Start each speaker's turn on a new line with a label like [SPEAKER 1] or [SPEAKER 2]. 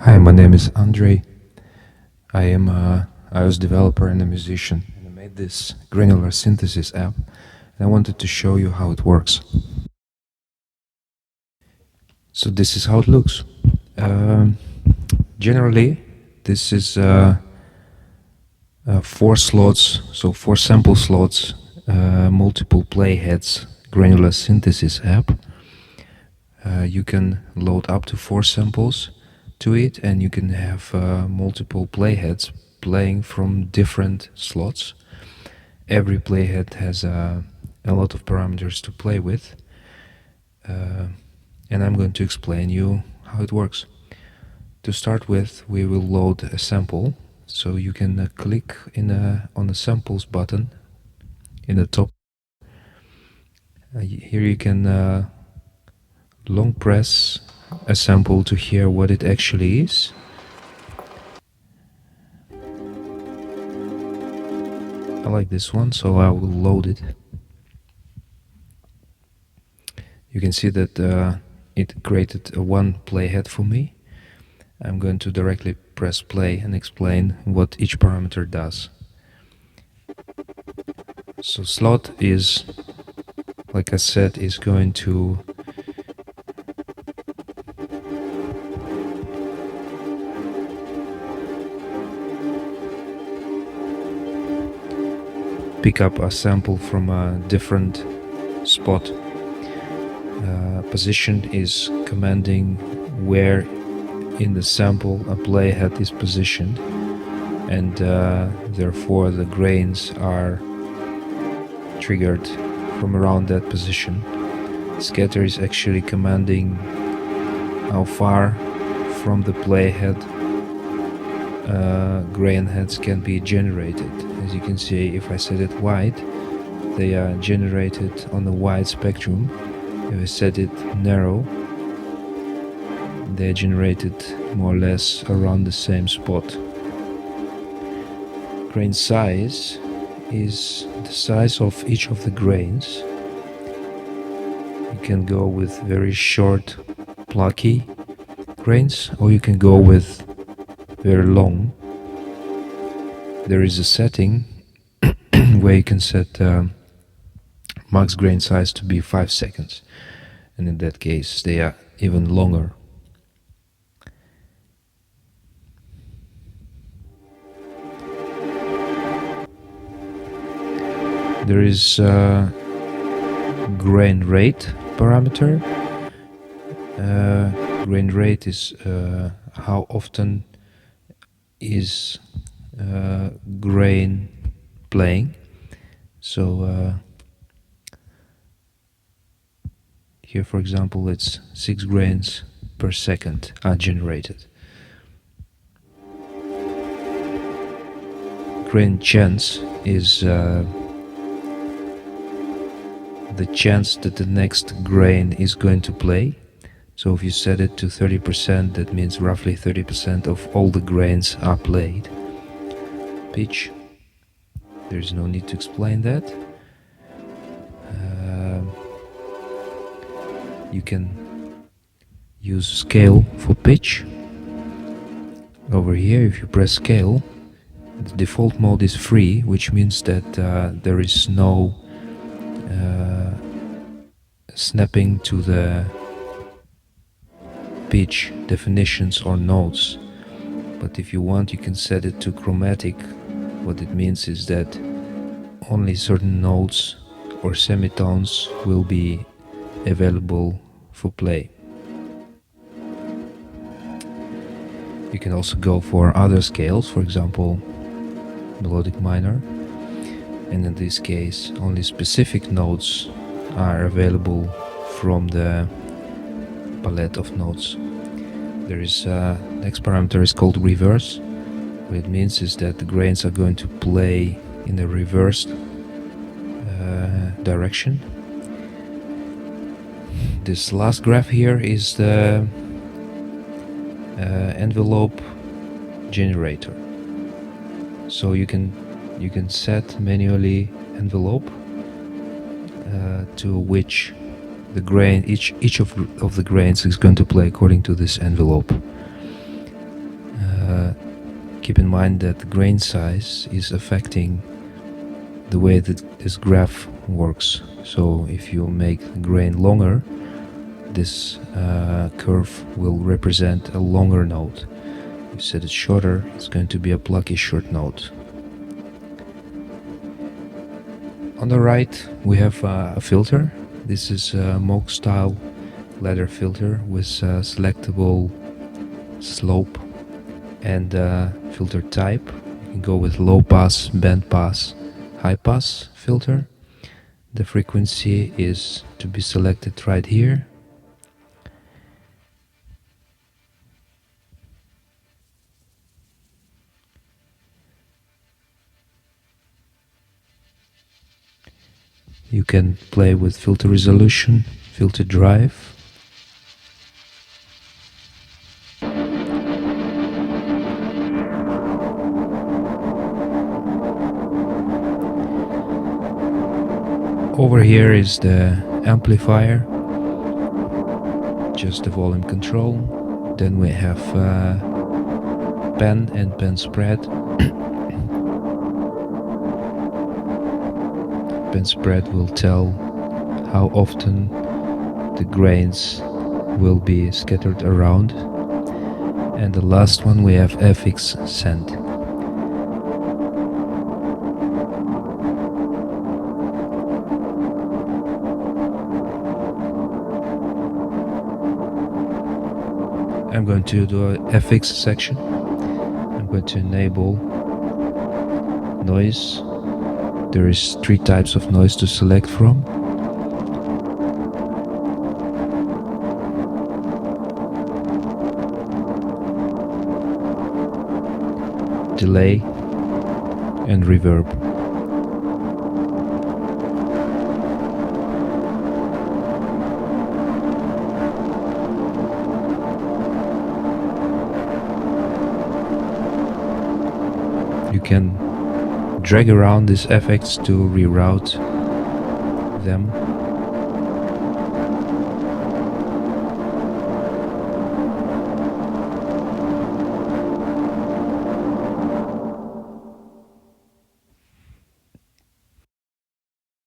[SPEAKER 1] Hi, my name is Andre. I am a iOS developer and a musician, and I made this Granular synthesis app, and I wanted to show you how it works. So this is how it looks. Generally, this is 4 slots, so 4 sample slots, multiple playheads, Granular synthesis app. You can load up to 4 samples to it, and you can have multiple playheads playing from different slots. Every playhead has a lot of parameters to play with, and I'm going to explain you how it works. To start with, we will load a sample, so you can click on the samples button in the top. Here you can long press a sample to hear what it actually is. I like this one, so I will load it. You can see that it created a 1 playhead for me. I'm going to directly press play and explain what each parameter does. So slot is, like I said, is going to pick up a sample from a different spot. Position is commanding where in the sample a playhead is positioned, and therefore the grains are triggered from around that position. Scatter is actually commanding how far from the playhead grain heads can be generated. As you can see, if I set it wide, they are generated on the wide spectrum. If I set it narrow, they are generated more or less around the same spot. Grain size is the size of each of the grains. You can go with very short, plucky grains, or you can go with very long. There is a setting where you can set max grain size to be 5 seconds, and in that case they are even longer. There is grain rate parameter. Grain rate is how often is grain playing. So here, for example, it's 6 grains per second are generated. Grain chance is the chance that the next grain is going to play. So if you set it to 30%, that means roughly 30% of all the grains are played. Pitch, there's no need to explain that. You can use scale for pitch. Over here, if you press scale, the default mode is free, which means that there is no snapping to the pitch definitions or notes. But if you want, you can set it to chromatic. What it means is that only certain notes or semitones will be available for play. You can also go for other scales, for example melodic minor, and in this case only specific notes are available from the palette of notes. There is next parameter is called reverse. What it means is that the grains are going to play in the reversed direction. This last graph here is the envelope generator. So you can set manually envelope to which the grain each of the grains is going to play according to this envelope. keep in mind that the grain size is affecting the way that this graph works. So if you make the grain longer, this curve will represent a longer node. If you set it shorter, it's going to be a plucky short node. On the right we have a filter. This is a Moog style ladder filter with selectable slope and filter type. You can go with low pass, band pass, high pass filter. The frequency is to be selected right here. You can play with filter resolution, filter drive. Over here is the amplifier, just the volume control. Then we have pen and pen spread. Pen spread will tell how often the grains will be scattered around. And the last one we have FX send. I'm going to do a FX section. I'm going to enable noise. There is 3 types of noise to select from. Delay and reverb. You can drag around these effects to reroute them.